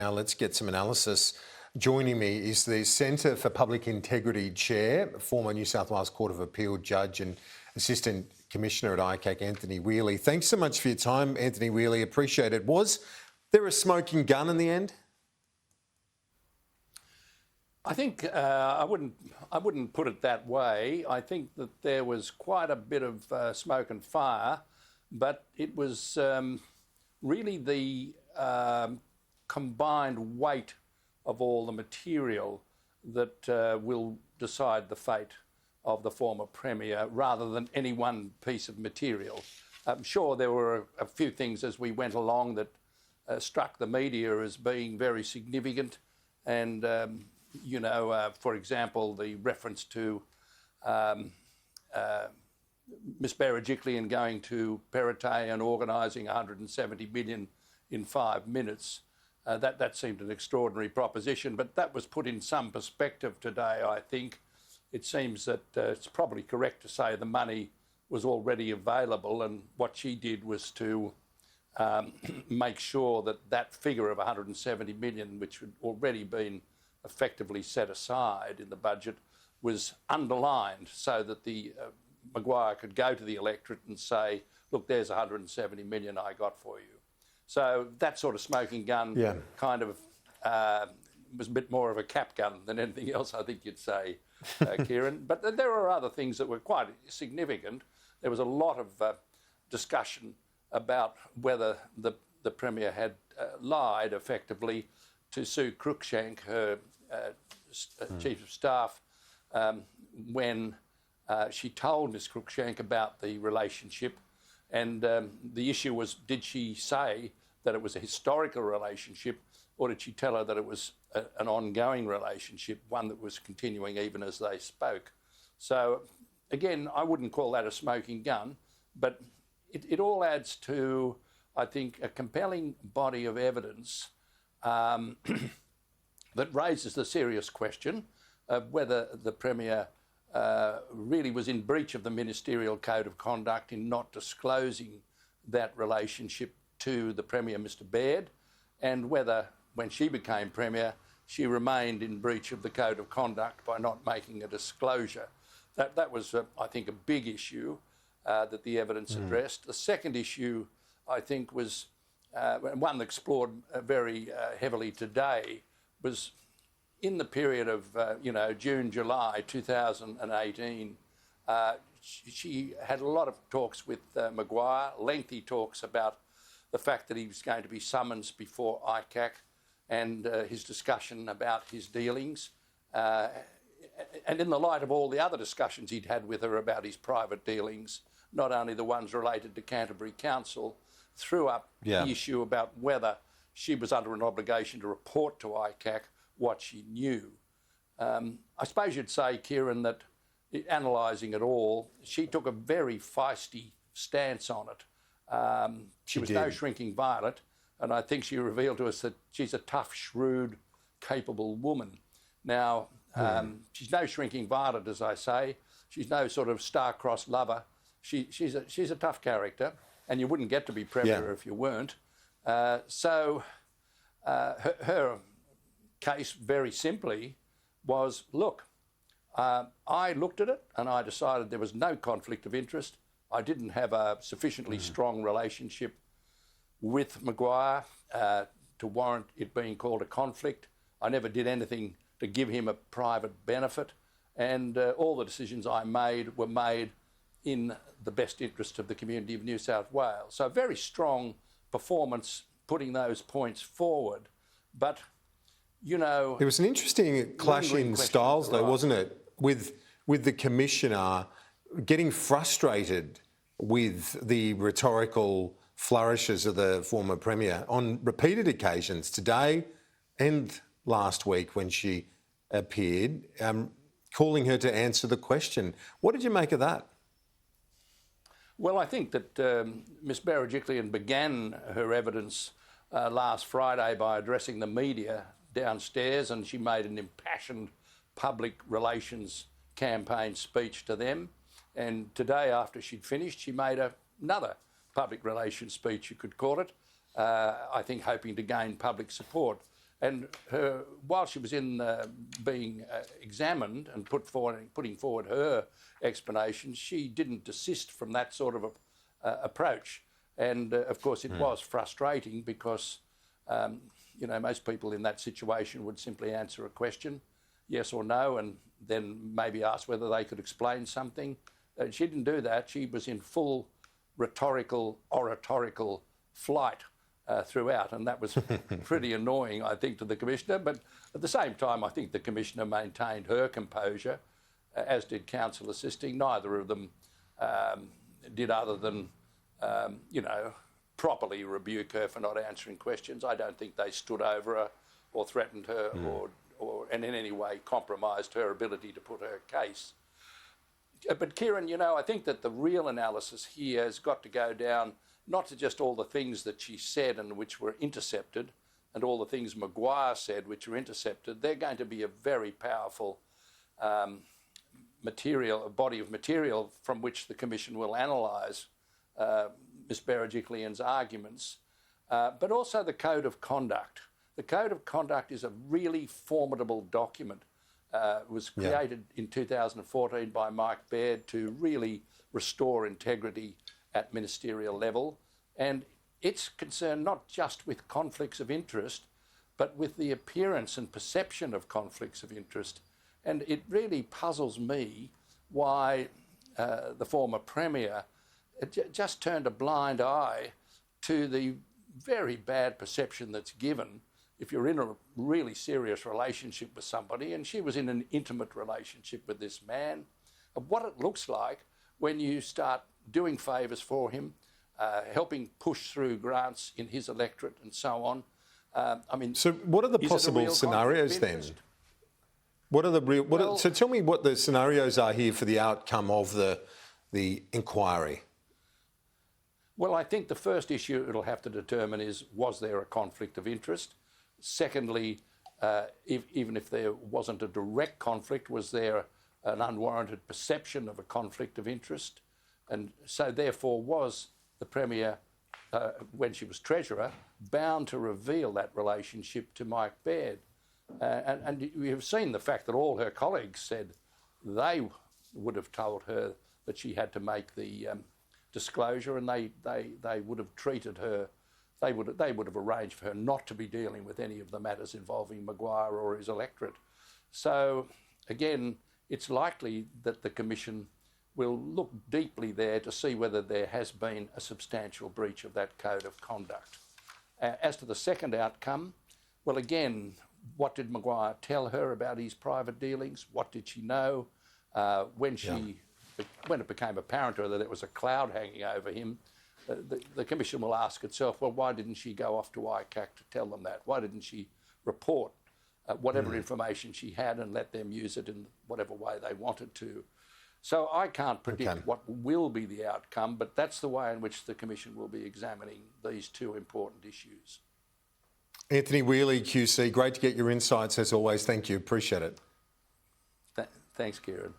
Now let's get some analysis. Joining me is the Centre for Public Integrity Chair, former New South Wales Court of Appeal Judge and Assistant Commissioner at ICAC, Anthony Whealy. Thanks so much for your time, Anthony Whealy. Appreciate it. Was there a smoking gun in the end? I think I wouldn't put it that way. I think that there was quite a bit of smoke and fire, but it was really the combined weight of all the material that will decide the fate of the former Premier rather than any one piece of material. I'm sure there were a few things as we went along that struck the media as being very significant and, for example, the reference to Miss Berejiklian going to Perrottet and organising 170 million in 5 minutes. That seemed an extraordinary proposition, but that was put in some perspective today, I think. It seems that it's probably correct to say the money was already available, and what she did was to make sure that that figure of 170 million, which had already been effectively set aside in the budget, was underlined so that the Maguire could go to the electorate and say, look, there's 170 million I got for you. So that sort of smoking gun kind of was a bit more of a cap gun than anything else, I think you'd say, Kieran. But there are other things that were quite significant. There was a lot of discussion about whether the Premier had lied effectively to Sue Cruikshank, her Chief of Staff, when she told Ms Cruikshank about the relationship. And the issue was, did she say that it was a historical relationship, or did she tell her that it was an ongoing relationship, one that was continuing even as they spoke? So, again, I wouldn't call that a smoking gun, but it all adds to, I think, a compelling body of evidence that raises the serious question of whether the Premier really was in breach of the ministerial code of conduct in not disclosing that relationship to the Premier, Mr Baird, and whether, when she became Premier, she remained in breach of the code of conduct by not making a disclosure. That was, I think, a big issue that the evidence addressed. The second issue, I think, was one that explored very heavily today, was in the period of, June, July 2018, she had a lot of talks with Maguire, lengthy talks about the fact that he was going to be summoned before ICAC and his discussion about his dealings. And in the light of all the other discussions he'd had with her about his private dealings, not only the ones related to Canterbury Council, threw up the issue about whether she was under an obligation to report to ICAC what she knew. I suppose you'd say, Kieran, that analysing it all, she took a very feisty stance on it. She was no shrinking violet, and I think she revealed to us that she's a tough, shrewd, capable woman. Now, she's no shrinking violet, as I say. She's no sort of star-crossed lover. She's a tough character, and you wouldn't get to be Premier if you weren't. So her case, very simply, was, look, I looked at it and I decided there was no conflict of interest. I didn't have a sufficiently strong relationship with Maguire to warrant it being called a conflict. I never did anything to give him a private benefit, and all the decisions I made were made in the best interest of the community of New South Wales. So a very strong performance putting those points forward. But, there was an interesting clash in styles, though, wasn't it? With the Commissioner getting frustrated with the rhetorical flourishes of the former Premier on repeated occasions, today and last week when she appeared, calling her to answer the question. What did you make of that? Well, I think that Ms Berejiklian began her evidence last Friday by addressing the media downstairs, and she made an impassioned public relations campaign speech to them. And today, after she'd finished, she made another public relations speech, you could call it, I think hoping to gain public support. And while she was in being examined and putting forward her explanations, she didn't desist from that sort of approach. And of course, it was frustrating because, most people in that situation would simply answer a question, yes or no, and then maybe ask whether they could explain something. She didn't do that. She was in full oratorical flight throughout, and that was pretty annoying, I think, to the Commissioner. But at the same time, I think the Commissioner maintained her composure, as did counsel assisting. Neither of them did other than, properly rebuke her for not answering questions. I don't think they stood over her or threatened her or in any way compromised her ability to put her case. But Kieran, I think that the real analysis here has got to go down not to just all the things that she said and which were intercepted and all the things Maguire said which were intercepted. They're going to be a very powerful body of material from which the Commission will analyse Ms Berejiklian's arguments, but also the Code of Conduct. The Code of Conduct is a really formidable document. It was created in 2014 by Mike Baird to really restore integrity at ministerial level, and it's concerned not just with conflicts of interest, but with the appearance and perception of conflicts of interest. And it really puzzles me why the former Premier just turned a blind eye to the very bad perception that's given if you're in a really serious relationship with somebody, and she was in an intimate relationship with this man, of what it looks like when you start doing favours for him, helping push through grants in his electorate and so on. So what are the possible scenarios then? What are the real? So tell me what the scenarios are here for the outcome of the inquiry. Well, I think the first issue it'll have to determine is, was there a conflict of interest? Secondly, even if there wasn't a direct conflict, was there an unwarranted perception of a conflict of interest? And so therefore was the Premier, when she was Treasurer, bound to reveal that relationship to Mike Baird. And we have seen the fact that all her colleagues said they would have told her that she had to make the disclosure, and they would have treated her, they would have arranged for her not to be dealing with any of the matters involving Maguire or his electorate. So again, it's likely that the Commission will look deeply there to see whether there has been a substantial breach of that Code of Conduct. As to the second outcome, well, again, what did Maguire tell her about his private dealings? What did she know? When it became apparent to her that there was a cloud hanging over him, the Commission will ask itself, well, why didn't she go off to ICAC to tell them that? Why didn't she report whatever information she had and let them use it in whatever way they wanted to? So I can't predict what will be the outcome, but that's the way in which the Commission will be examining these two important issues. Anthony Whealy QC, great to get your insights as always. Thank you. Appreciate it. Thanks, Kieran.